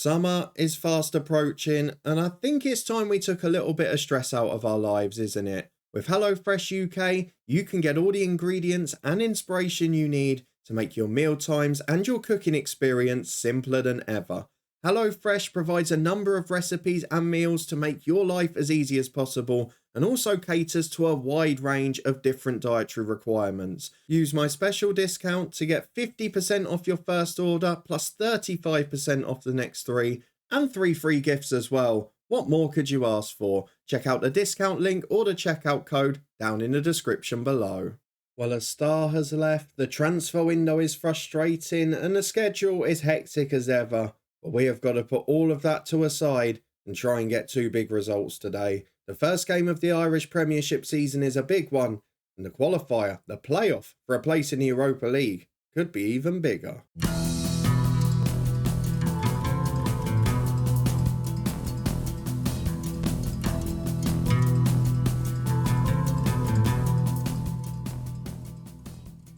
Summer is fast approaching, and I think it's time we took a little bit of stress out of our lives, isn't it? With HelloFresh UK, you can get all the ingredients and inspiration you need to make your meal times and your cooking experience simpler than ever. HelloFresh provides a number of recipes and meals to make your life as easy as possible and also caters to a wide range of different dietary requirements. Use my special discount to get 50% off your first order plus 35% off the next three and 3 free gifts as well. What more could you ask for? Check out the discount link or the checkout code down in the description below. Well, a star has left, the transfer window is frustrating and the schedule is hectic as ever. But we have got to put all of that to a side and try and get 2 big results today. The first game of the Irish Premiership season is a big one, and the qualifier, the playoff for a place in the Europa League, could be even bigger.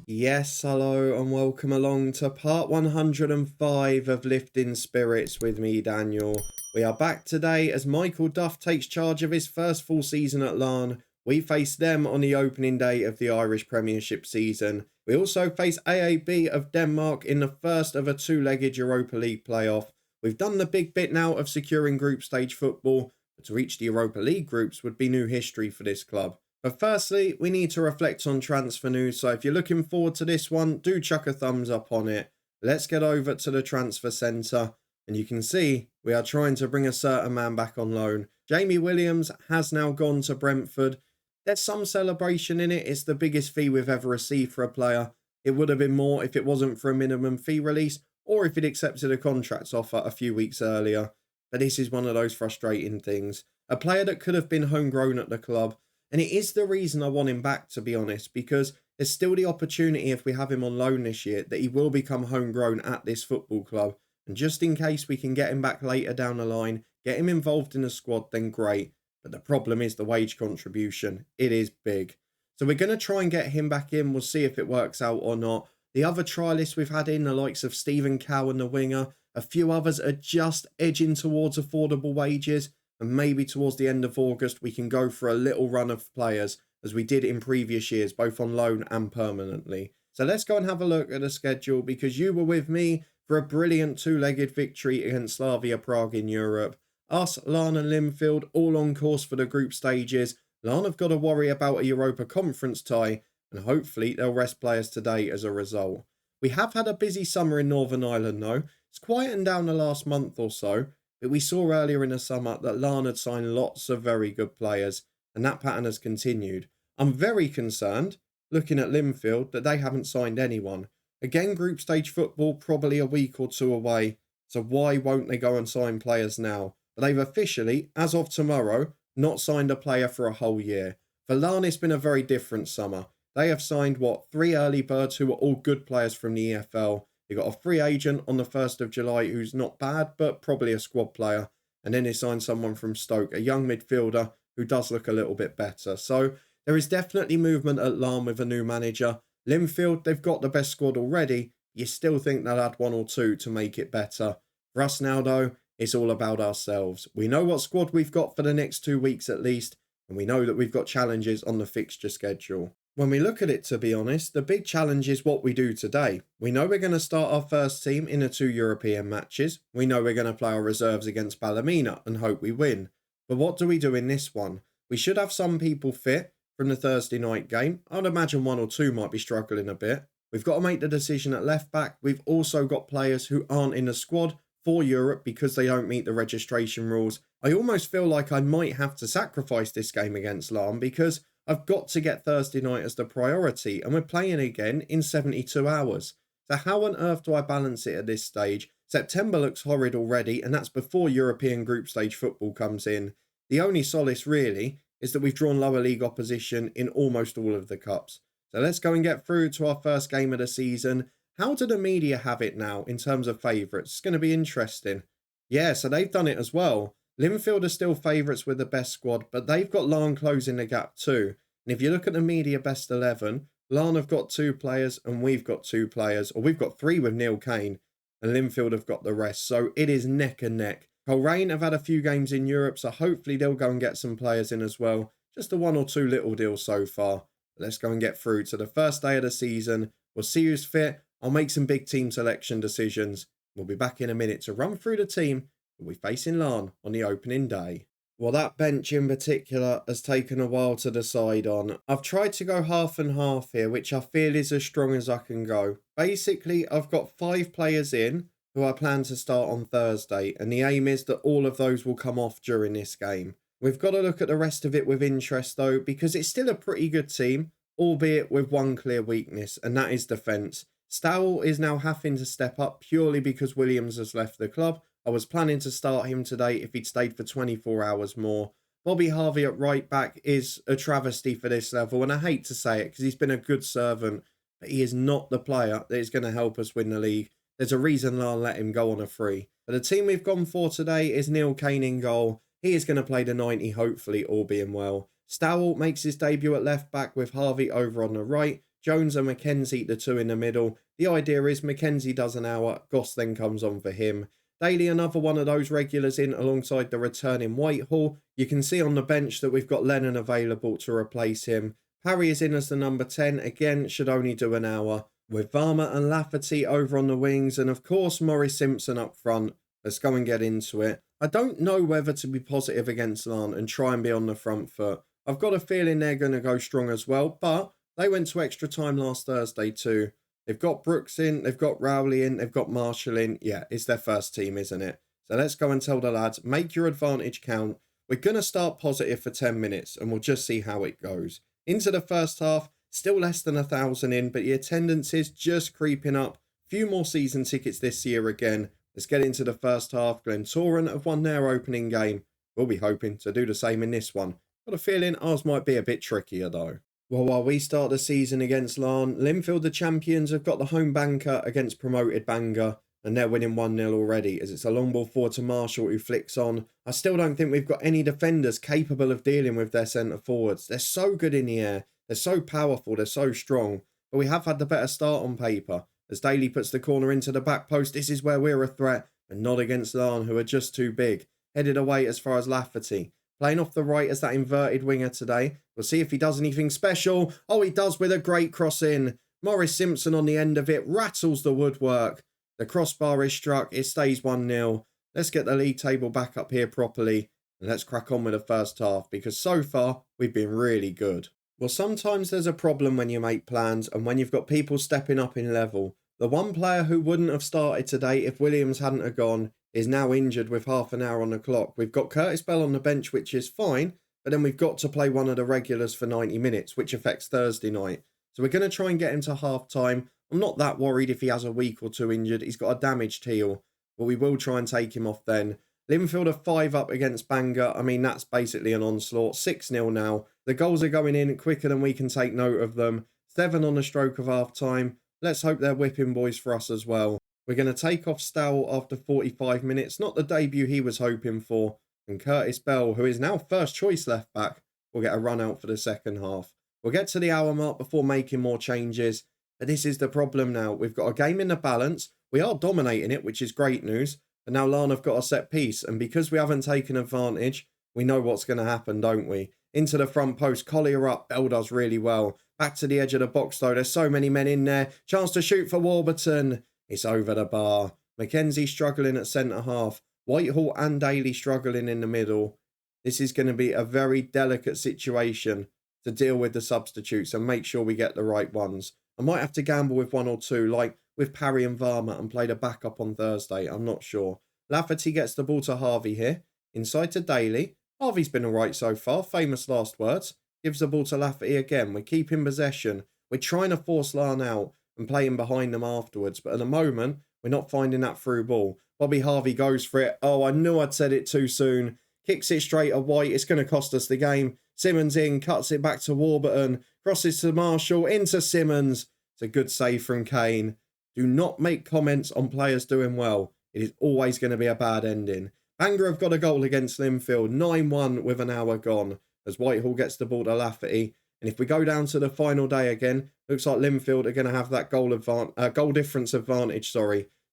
Yes, hello and welcome along to part 105 of Lifting Spirits with me, Daniel. We are back today as Michael Duff takes charge of his first full season at Larne. We face them on the opening day of the Irish Premiership season. We also face AAB of Denmark in the first of a 2-legged Europa League playoff. We've done the big bit now of securing group stage football, but to reach the Europa League groups would be new history for this club. But firstly, we need to reflect on transfer news, so if you're looking forward to this one, do chuck a thumbs up on it. Let's get over to the transfer centre, and you can see we are trying to bring a certain man back on loan. Jamie Williams has now gone to Brentford. There's some celebration in it. It's the biggest fee we've ever received for a player. It would have been more if it wasn't for a minimum fee release, or if he'd accepted a contract offer a few weeks earlier. But this is one of those frustrating things. A player that could have been homegrown at the club. And it is the reason I want him back, to be honest, because there's still the opportunity if we have him on loan this year that he will become homegrown at this football club. And just in case we can get him back later down the line, get him involved in the squad, then great. But the problem is the wage contribution. It is big. So we're going to try and get him back in. We'll see if it works out or not. The other trialists we've had in, the likes of Stephen Cow and the winger, a few others are just edging towards affordable wages. And maybe towards the end of August, we can go for a little run of players as we did in previous years, both on loan and permanently. So let's go and have a look at the schedule because you were with me for a brilliant 2-legged victory against Slavia Prague in Europe. Us, Larne and Linfield, all on course for the group stages. Larne have got to worry about a Europa Conference tie and hopefully they'll rest players today as a result. We have had a busy summer in Northern Ireland though. It's quietened down the last month or so. But we saw earlier in the summer that Larne had signed lots of very good players, and that pattern has continued. I'm very concerned, looking at Linfield, that they haven't signed anyone. Again, group stage football probably a week or 2 away, so why won't they go and sign players now? But they've officially, as of tomorrow, not signed a player for a whole year. For Larne, it's been a very different summer. They have signed, 3 early birds who are all good players from the EFL. You got a free agent on the 1st of July who's not bad, but probably a squad player. And then they signed someone from Stoke, a young midfielder who does look a little bit better. So there is definitely movement at Larne with a new manager. Linfield, they've got the best squad already. You still think they'll add 1 or 2 to make it better. For us now, though, it's all about ourselves. We know what squad we've got for the next 2 weeks at least, and we know that we've got challenges on the fixture schedule. When we look at it, to be honest, the big challenge is what we do today. We know we're going to start our first team in the 2 European matches. We know we're going to play our reserves against Ballymena and hope we win. But what do we do in this one? We should have some people fit from the Thursday night game. I'd imagine 1 or 2 might be struggling a bit. We've got to make the decision at left back. We've also got players who aren't in the squad for Europe because they don't meet the registration rules. I almost feel like I might have to sacrifice this game against Larne because I've got to get Thursday night as the priority and we're playing again in 72 hours. So how on earth do I balance it at this stage? September looks horrid already and that's before European group stage football comes in. The only solace really is that we've drawn lower league opposition in almost all of the cups. So let's go and get through to our first game of the season. How do the media have it now in terms of favourites? It's going to be interesting. Yeah, so they've done it as well. Linfield are still favourites with the best squad, but they've got Larne closing the gap too. And if you look at the media best 11, Larne have got 2 players and we've got 2 players, or we've got 3 with Neil Kane. and Linfield have got the rest. So it is neck and neck. Coleraine have had a few games in Europe, so hopefully they'll go and get some players in as well. Just a 1 or 2 little deals so far. But let's go and get through to the first day of the season. We'll see who's fit. I'll make some big team selection decisions. We'll be back in a minute to run through the team that we face in Larne on the opening day. Well, that bench in particular has taken a while to decide on. I've tried to go half and half here, which I feel is as strong as I can go. Basically, I've got 5 players in who I plan to start on Thursday, and the aim is that all of those will come off during this game. We've got to look at the rest of it with interest though, because it's still a pretty good team, albeit with one clear weakness, and that is defence. Stowell is now having to step up purely because Williams has left the club. I was planning to start him today if he'd stayed for 24 hours more. Bobby Harvey at right back is a travesty for this level, and I hate to say it because he's been a good servant, but he is not the player that is going to help us win the league. There's a reason Larne let him go on a free. But the team we've gone for today is Neil Kane in goal. He is going to play the 90, hopefully, all being well. Stowell makes his debut at left back with Harvey over on the right. Jones and Mackenzie, the 2 in the middle. The idea is Mackenzie does an hour, Goss then comes on for him. Daly, another one of those regulars in alongside the returning Whitehall. You can see on the bench that we've got Lennon available to replace him. Parry is in as the number 10, again, should only do an hour. With Varma and Lafferty over on the wings, and of course Morris Simpson up front. Let's go and get into it. I don't know whether to be positive against Larne and try and be on the front foot. I've got a feeling they're going to go strong as well, but they went to extra time last Thursday too. They've got Brooks in, they've got Rowley in, they've got Marshall in. Yeah, it's their first team, isn't it? So let's go and tell the lads, make your advantage count. We're going to start positive for 10 minutes and we'll just see how it goes. Into the first half, still less than 1,000 in, but the attendance is just creeping up. Few more season tickets this year again. Let's get into the first half. Glentoran have won their opening game. We'll be hoping to do the same in this one. Got a feeling ours might be a bit trickier though. Well, while we start the season against Larne, Linfield, the champions, have got the home banker against promoted Bangor, and they're winning 1-0 already as it's a long ball forward to Marshall who flicks on. I still don't think we've got any defenders capable of dealing with their centre forwards. They're so good in the air, they're so powerful, they're so strong, but we have had the better start on paper. As Daly puts the corner into the back post, this is where we're a threat, and not against Larne, who are just too big. Headed away as far as Lafferty. Playing off the right as that inverted winger today. We'll see if he does anything special. Oh, he does with a great cross in. Morris Simpson on the end of it rattles the woodwork. The crossbar is struck. It stays 1-0. Let's get the league table back up here properly. And let's crack on with the first half because so far we've been really good. Well, sometimes there's a problem when you make plans and when you've got people stepping up in level. The one player who wouldn't have started today if Williams hadn't have gone is now injured with half an hour on the clock. We've got Curtis Bell on the bench, which is fine, but then we've got to play one of the regulars for 90 minutes, which affects Thursday night. So we're going to try and get him to half-time. I'm not that worried if he has a week or 2 injured. He's got a damaged heel, but we will try and take him off then. Linfield are 5 up against Bangor. I mean, that's basically an onslaught. 6-0 now. The goals are going in quicker than we can take note of them. 7 on the stroke of half-time. Let's hope they're whipping boys for us as well. We're going to take off Stowell after 45 minutes, not the debut he was hoping for. And Curtis Bell, who is now first choice left back, will get a run out for the second half. We'll get to the hour mark before making more changes. But this is the problem now. We've got a game in the balance. We are dominating it, which is great news. But now Larne have got a set piece. And because we haven't taken advantage, we know what's going to happen, don't we? Into the front post, Collier up. Bell does really well. Back to the edge of the box though. There's so many men in there. Chance to shoot for Warburton. It's over the bar. Mackenzie struggling at centre half. Whitehall and Daly struggling in the middle. This is going to be a very delicate situation to deal with the substitutes and make sure we get the right ones. I might have to gamble with 1 or 2, like with Parry and Varma, and play the backup on Thursday. I'm not sure. Lafferty gets the ball to Harvey here. Inside to Daly. Harvey's been alright so far. Famous last words. Gives the ball to Lafferty again. We're keeping possession. We're trying to force Larne out and playing behind them afterwards. But at the moment, we're not finding that through ball. Bobby Harvey goes for it. Oh, I knew I'd said it too soon. Kicks it straight at White. It's going to cost us the game. Simmons in, cuts it back to Warburton. Crosses to Marshall, into Simmons. It's a good save from Kane. Do not make comments on players doing well. It is always going to be a bad ending. Bangor have got a goal against Linfield. 9-1 with an hour gone. As Whitehall gets the ball to Lafferty. And if we go down to the final day again, looks like Linfield are going to have that goal difference advantage,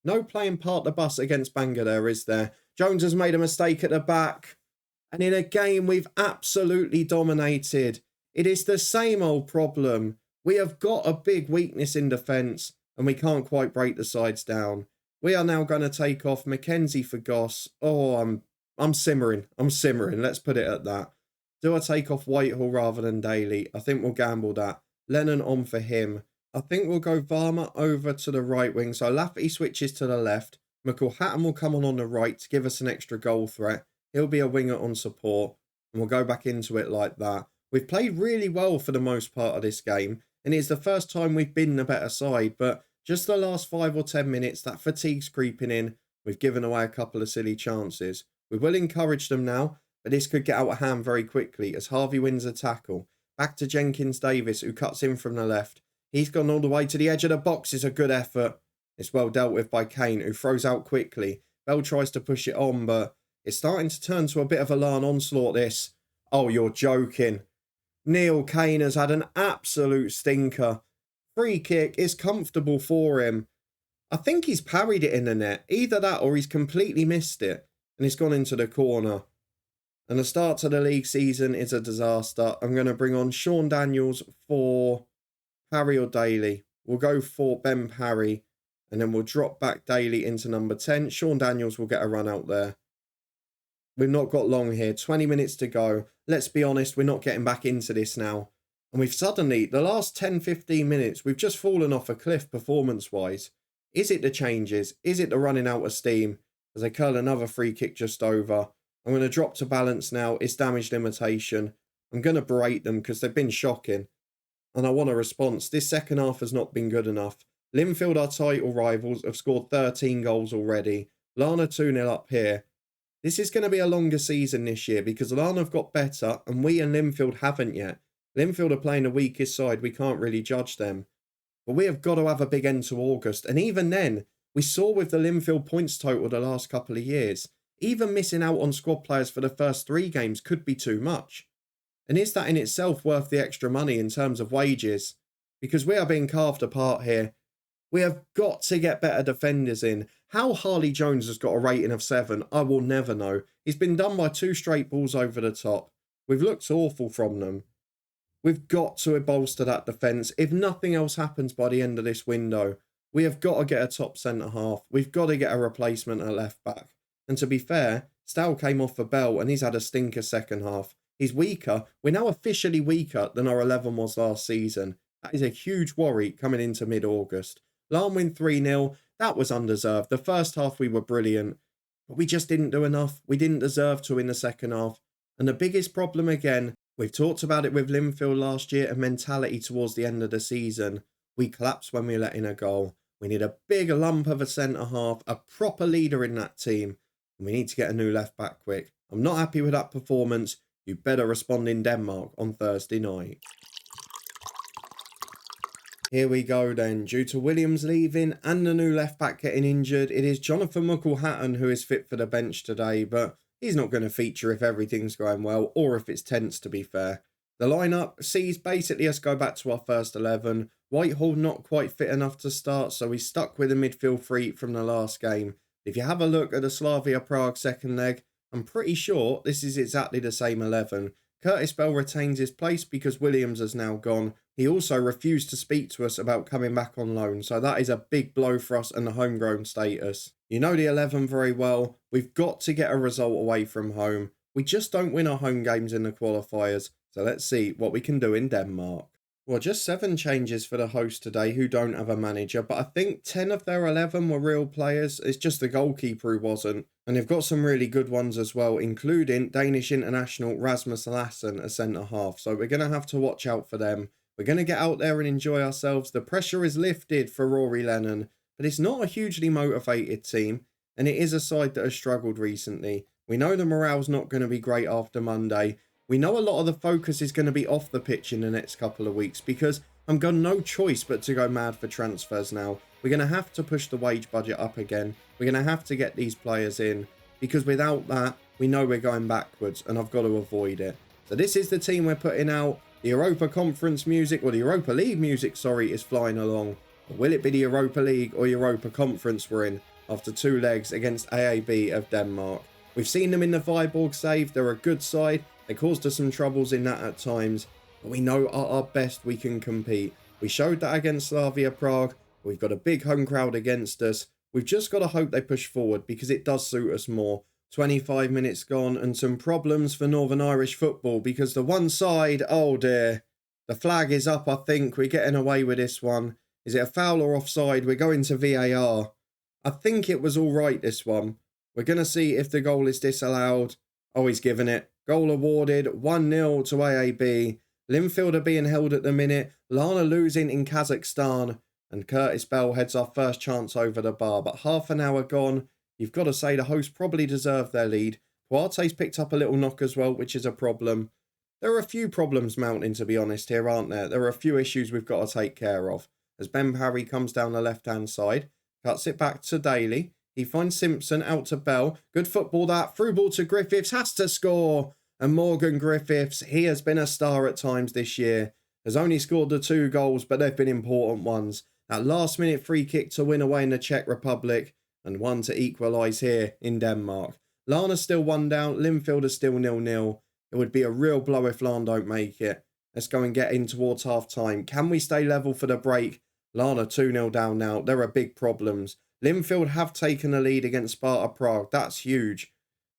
No playing part the bus against Bangor there, is there? Jones has made a mistake at the back. And in a game we've absolutely dominated, it is the same old problem. We have got a big weakness in defence and we can't quite break the sides down. We are now going to take off Mackenzie for Goss. Oh, I'm simmering. Let's put it at that. Do I take off Whitehall rather than Daly? I think we'll gamble that. Lennon on for him. I think we'll go Varma over to the right wing. So Lafferty switches to the left. McElhatton will come on the right to give us an extra goal threat. He'll be a winger on support. And we'll go back into it like that. We've played really well for the most part of this game. And it's the first time we've been the better side. But just the last 5 or 10 minutes, that fatigue's creeping in. We've given away a couple of silly chances. We will encourage them now. But this could get out of hand very quickly as Harvey wins a tackle. Back to Jenkins-Davis, who cuts in from the left. He's gone all the way to the edge of the box. It's a good effort. It's well dealt with by Kane, who throws out quickly. Bell tries to push it on, but it's starting to turn to a bit of a Larne onslaught, this. Oh, you're joking. Neil Kane has had an absolute stinker. Free kick is comfortable for him. I think he's parried it in the net. Either that or he's completely missed it. And it's gone into the corner. And the start to the league season is a disaster. I'm going to bring on Sean Daniels for Parry or Daly. We'll go for Ben Parry. And then we'll drop back Daly into number 10. Sean Daniels will get a run out there. We've not got long here. 20 minutes to go. Let's be honest, we're not getting back into this now. And we've suddenly, the last 10-15 minutes, we've just fallen off a cliff performance-wise. Is it the changes? Is it the running out of steam? As they curl another free kick just over. I'm going to drop to balance now. It's damage limitation. I'm going to berate them because they've been shocking. And I want a response. This second half has not been good enough. Linfield, our title rivals, have scored 13 goals already. Larne 2-0 up here. This is going to be a longer season this year because Larne have got better and we and Linfield haven't yet. Linfield are playing the weakest side. We can't really judge them. But we have got to have a big end to August. And even then, we saw with the Linfield points total the last couple of years, even missing out on squad players for the first 3 games could be too much. And is that in itself worth the extra money in terms of wages? Because we are being carved apart here. We have got to get better defenders in. How Harley Jones has got a rating of 7, I will never know. He's been done by 2 straight balls over the top. We've looked awful from them. We've got to bolster that defence. If nothing else happens by the end of this window, we have got to get a top centre-half. We've got to get a replacement at left-back. And to be fair, Stow came off for Bell and he's had a stinker second half. He's weaker. We're now officially weaker than our 11 was last season. That is a huge worry coming into mid-August. Larne win 3-0. That was undeserved. The first half we were brilliant. But we just didn't do enough. We didn't deserve to in the second half. And the biggest problem again, we've talked about it with Linfield last year, and mentality towards the end of the season. We collapse when we let in a goal. We need a big lump of a centre-half, a proper leader in that team. And we need to get a new left-back quick. I'm not happy with that performance. You better respond in Denmark on Thursday night. Here we go then. Due to Williams leaving and the new left-back getting injured, it is Jonathan McElhatton who is fit for the bench today, but he's not going to feature if everything's going well, or if it's tense, to be fair. The lineup sees basically us go back to our first 11. Whitehall not quite fit enough to start, so he's stuck with a midfield 3 from the last game. If you have a look at the Slavia Prague second leg, I'm pretty sure this is exactly the same 11. Curtis Bell retains his place because Williams has now gone. He also refused to speak to us about coming back on loan, so that is a big blow for us and the homegrown status. You know the 11 very well. We've got to get a result away from home. We just don't win our home games in the qualifiers, so let's see what we can do in Denmark. Well, just 7 changes for the host today who don't have a manager, but I think 10 of their 11 were real players. It's just the goalkeeper who wasn't. And they've got some really good ones as well, including Danish international Rasmus Lassen, a centre-half. So we're going to have to watch out for them. We're going to get out there and enjoy ourselves. The pressure is lifted for Rory Lennon, but it's not a hugely motivated team, and it is a side that has struggled recently. We know the morale's not going to be great after Monday. We know a lot of the focus is going to be off the pitch in the next couple of weeks because I'm got no choice but to go mad for transfers now. We're going to have to push the wage budget up again. We're going to have to get these players in because without that, we know we're going backwards and I've got to avoid it. So this is the team we're putting out. The Europa Conference music, or the Europa League music, sorry, is flying along. Or will it be the Europa League or Europa Conference we're in? after 2 legs against AAB of Denmark. We've seen them in the Viborg save. They're a good side. They caused us some troubles in that at times. But we know at our best we can compete. We showed that against Slavia Prague. We've got a big home crowd against us. We've just got to hope they push forward because it does suit us more. 25 minutes gone and some problems for Northern Irish football because the one side, oh dear. The flag is up, I think. We're getting away with this one. Is it a foul or offside? We're going to VAR. I think it was all right, this one. We're going to see if the goal is disallowed. Oh, he's given it. Goal awarded. 1-0 to AAB. Linfield are being held at the minute. Larne losing in Kazakhstan. And Curtis Bell heads our first chance over the bar. But half an hour gone. You've got to say the hosts probably deserve their lead. Puarte's picked up a little knock as well, which is a problem. There are a few problems mounting, to be honest, here, aren't there? There are a few issues we've got to take care of. As Ben Parry comes down the left-hand side, cuts it back to Daly. He finds Simpson out to Bell. Good football that. Through ball to Griffiths. Has to score. And Morgan Griffiths, he has been a star at times this year. Has only scored the 2 goals, but they've been important ones. That last-minute free kick to win away in the Czech Republic. And one to equalise here in Denmark. Larne is still 1 down. Linfield is still 0-0. It would be a real blow if Larne don't make it. Let's go and get in towards half-time. Can we stay level for the break? Larne are 2-0 down now. There are big problems. Linfield have taken a lead against Sparta Prague. That's huge.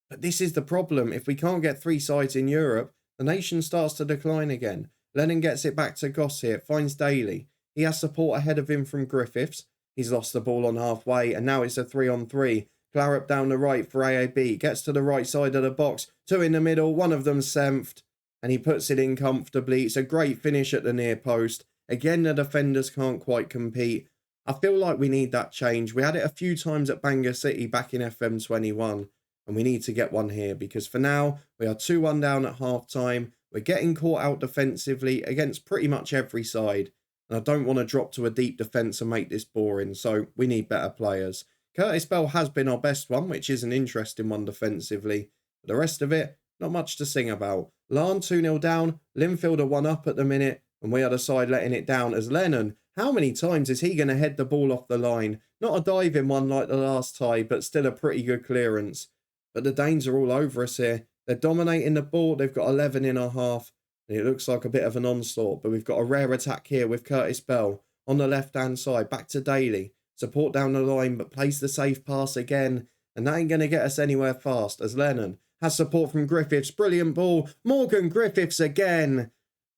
But this is the problem. If we can't get 3 sides in Europe, the nation starts to decline again. Lennon gets it back to Goss here. Finds Daly. He has support ahead of him from Griffiths. He's lost the ball on halfway, and now it's a 3-on-3. Clarup down the right for AAB. Gets to the right side of the box. 2 in the middle. One of them Senft. And he puts it in comfortably. It's a great finish at the near post. Again, the defenders can't quite compete. I feel like we need that change. We had it a few times at Bangor City back in FM21. And we need to get one here. Because for now, we are 2-1 down at half-time. We're getting caught out defensively against pretty much every side. And I don't want to drop to a deep defence and make this boring. So we need better players. Curtis Bell has been our best one, which is an interesting one defensively. But the rest of it, not much to sing about. Larne 2-0 down. Linfield are 1 up at the minute. And we are the side letting it down as Lennon. How many times is he going to head the ball off the line? Not a diving one like the last tie, but still a pretty good clearance. But the Danes are all over us here. They're dominating the ball. They've got 11 in our half. And it looks like a bit of an onslaught. But we've got a rare attack here with Curtis Bell. On the left-hand side, back to Daly. Support down the line, but plays the safe pass again. And that ain't going to get us anywhere fast, as Lennon has support from Griffiths. Brilliant ball. Morgan Griffiths again.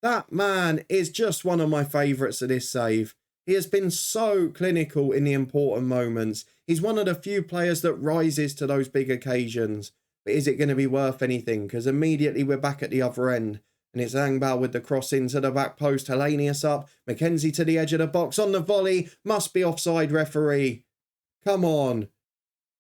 That man is just one of my favourites of this save. He has been so clinical in the important moments. He's one of the few players that rises to those big occasions. But is it going to be worth anything? Because immediately we're back at the other end. And it's Angbal with the cross into the back post. Hellenius up. Mackenzie to the edge of the box on the volley. Must be offside, referee. Come on.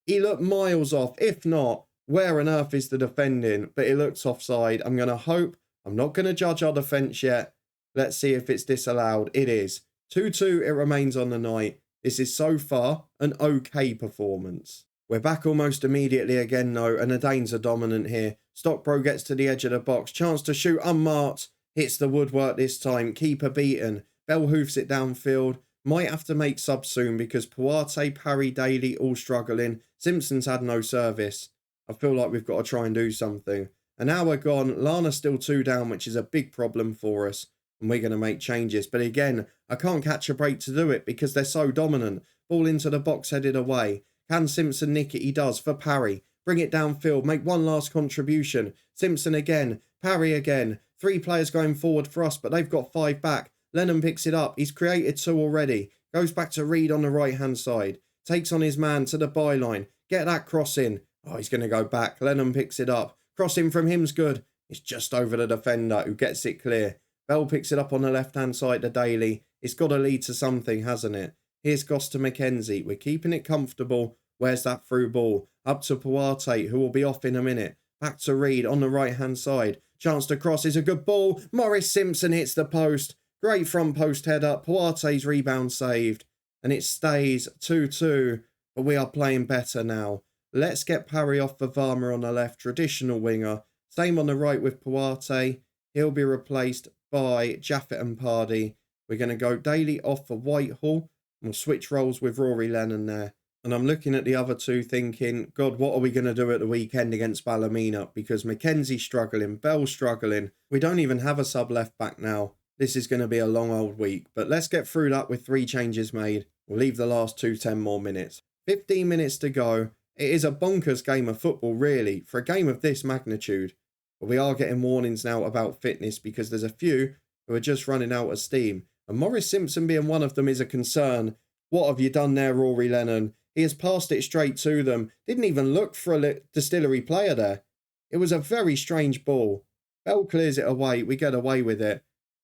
He looked miles off. If not, where on earth is the defending? But it looks offside. I'm going to hope. I'm not going to judge our defence yet. Let's see if it's disallowed. It is. 2-2 it remains on the night. This is so far an okay performance. We're back almost immediately again though, and the Danes are dominant here. Stockbro gets to the edge of the box. Chance to shoot unmarked. Hits the woodwork this time. Keeper beaten. Bell hoofs it downfield. Might have to make subs soon because Puarte, Parry, Daly all struggling. Simpson's had no service. I feel like we've got to try and do something. An hour gone. Larne still 2 down, which is a big problem for us. And we're going to make changes. But again, I can't catch a break to do it because they're so dominant. Ball into the box headed away. Can Simpson nick it? He does for Parry. Bring it downfield. Make one last contribution. Simpson again. Parry again. 3 players going forward for us, but they've got 5 back. Lennon picks it up. He's created 2 already. Goes back to Reed on the right-hand side. Takes on his man to the byline. Get that cross in. Oh, he's going to go back. Lennon picks it up. Crossing from him's good. It's just over the defender who gets it clear. Bell picks it up on the left-hand side to Daly. It's got to lead to something, hasn't it? Here's Goss to Mackenzie. We're keeping it comfortable. Where's that through ball? Up to Puarte, who will be off in a minute. Back to Reed on the right-hand side. Chance to cross is a good ball. Morris Simpson hits the post. Great front post header. Puarte's rebound saved. And it stays 2-2. But we are playing better now. Let's get Parry off for Varma on the left. Traditional winger. Same on the right with Puarte. He'll be replaced by Jaffet and Pardee. We're going to go Daly off for Whitehall. We'll switch roles with Rory Lennon there. And I'm looking at the other two thinking, God, what are we going to do at the weekend against Ballymena? Because McKenzie's struggling, Bell's struggling. We don't even have a sub left back now. This is going to be a long old week. But let's get through that with 3 changes made. We'll leave the last 10 more minutes. 15 minutes to go. It is a bonkers game of football, really, for a game of this magnitude. But we are getting warnings now about fitness because there's a few who are just running out of steam. And Maurice Simpson being one of them is a concern. What have you done there, Rory Lennon? He has passed it straight to them. Didn't even look for a Distillery player there. It was a very strange ball. Bell clears it away. We get away with it.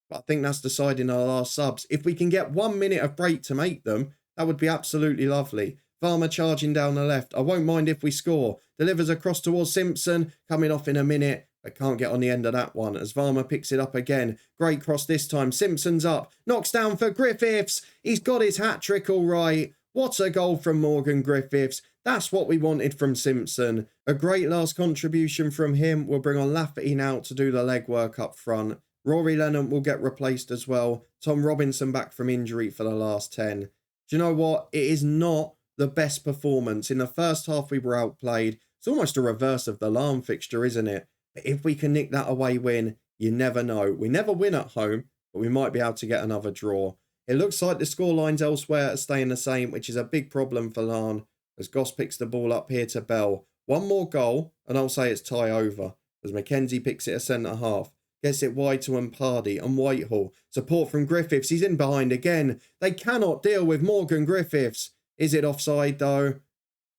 But I think that's deciding our last subs. If we can get 1 minute of break to make them, that would be absolutely lovely. Varma charging down the left. I won't mind if we score. Delivers across towards Simpson. Coming off in a minute. But can't get on the end of that one as Varma picks it up again. Great cross this time. Simpson's up. Knocks down for Griffiths. He's got his hat-trick all right. What a goal from Morgan Griffiths. That's what we wanted from Simpson. A great last contribution from him. We'll bring on Lafferty now to do the legwork up front. Rory Lennon will get replaced as well. Tom Robinson back from injury for the last 10. Do you know what? It is not the best performance. In the first half we were outplayed. It's almost a reverse of the Larne fixture, isn't it? But if we can nick that away win, you never know. We never win at home, but we might be able to get another draw. It looks like the scorelines elsewhere are staying the same, which is a big problem for Larne, as Goss picks the ball up here to Bell. One more goal, and I'll say it's tie over, as McKenzie picks it a centre-half. Gets it wide to Mpardi and Whitehall. Support from Griffiths. He's in behind again. They cannot deal with Morgan Griffiths. Is it offside, though?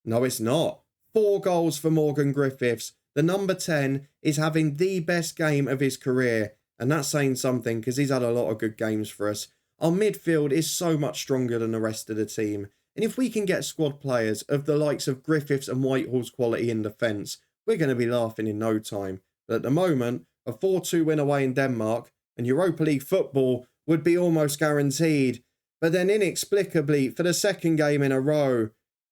No, it's not. 4 goals for Morgan Griffiths. The number 10 is having the best game of his career, and that's saying something because he's had a lot of good games for us. Our midfield is so much stronger than the rest of the team. And if we can get squad players of the likes of Griffiths and Whitehall's quality in defence, we're going to be laughing in no time. But at the moment, a 4-2 win away in Denmark and Europa League football would be almost guaranteed. But then inexplicably, for the second game in a row,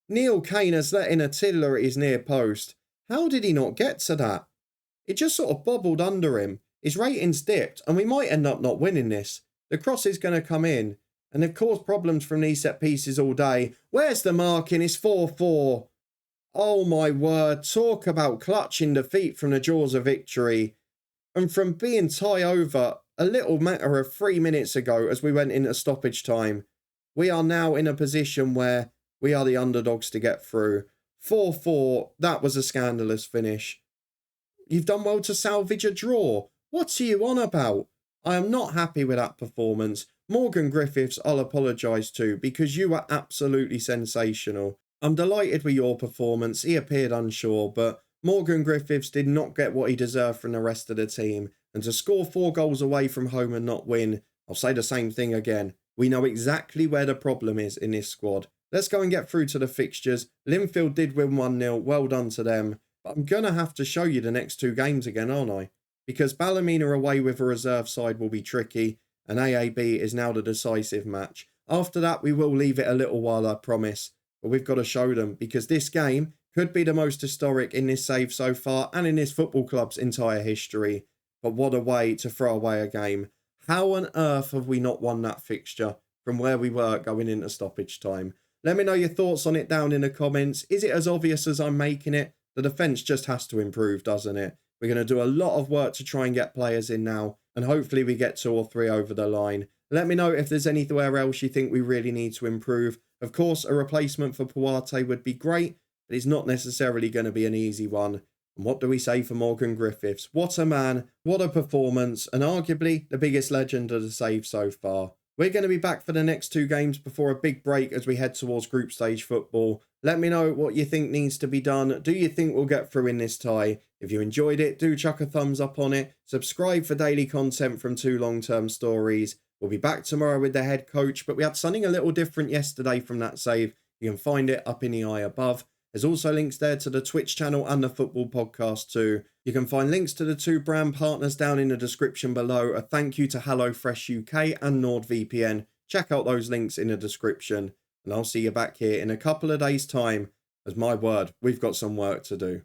Neil Kane has let in a tiddler at his near post. How did he not get to that? It just sort of bobbled under him. His ratings dipped and we might end up not winning this. The cross is going to come in, and they've caused problems from these set pieces all day. Where's the marking? It's 4-4. Oh my word, talk about clutching defeat from the jaws of victory. And from being tie over a little matter of 3 minutes ago as we went into stoppage time, we are now in a position where we are the underdogs to get through. 4-4, that was a scandalous finish. You've done well to salvage a draw. What are you on about? I am not happy with that performance. Morgan Griffiths, I'll apologise to because you were absolutely sensational. I'm delighted with your performance. He appeared unsure, but Morgan Griffiths did not get what he deserved from the rest of the team. And to score 4 goals away from home and not win, I'll say the same thing again. We know exactly where the problem is in this squad. Let's go and get through to the fixtures. Linfield did win 1-0. Well done to them. But I'm going to have to show you the next 2 games again, aren't I? Because Ballymena away with a reserve side will be tricky, and AAB is now the decisive match. After that, we will leave it a little while, I promise. But we've got to show them, because this game could be the most historic in this save so far, and in this football club's entire history. But what a way to throw away a game. How on earth have we not won that fixture from where we were going into stoppage time? Let me know your thoughts on it down in the comments. Is it as obvious as I'm making it? The defence just has to improve, doesn't it? We're going to do a lot of work to try and get players in now, and hopefully we get 2 or 3 over the line. Let me know if there's anywhere else you think we really need to improve. Of course, a replacement for Puarte would be great, but it's not necessarily going to be an easy one. And what do we say for Morgan Griffiths? What a man, what a performance, and arguably the biggest legend of the save so far. We're going to be back for the next 2 games before a big break as we head towards group stage football. Let me know what you think needs to be done. Do you think we'll get through in this tie? If you enjoyed it, do chuck a thumbs up on it. Subscribe for daily content from 2 long-term stories. We'll be back tomorrow with the head coach, but we had something a little different yesterday from that save. You can find it up in the eye above. There's also links there to the Twitch channel and the football podcast too. You can find links to the 2 brand partners down in the description below. A thank you to HelloFresh UK and NordVPN. Check out those links in the description. And I'll see you back here in a couple of days' time. As my word, we've got some work to do.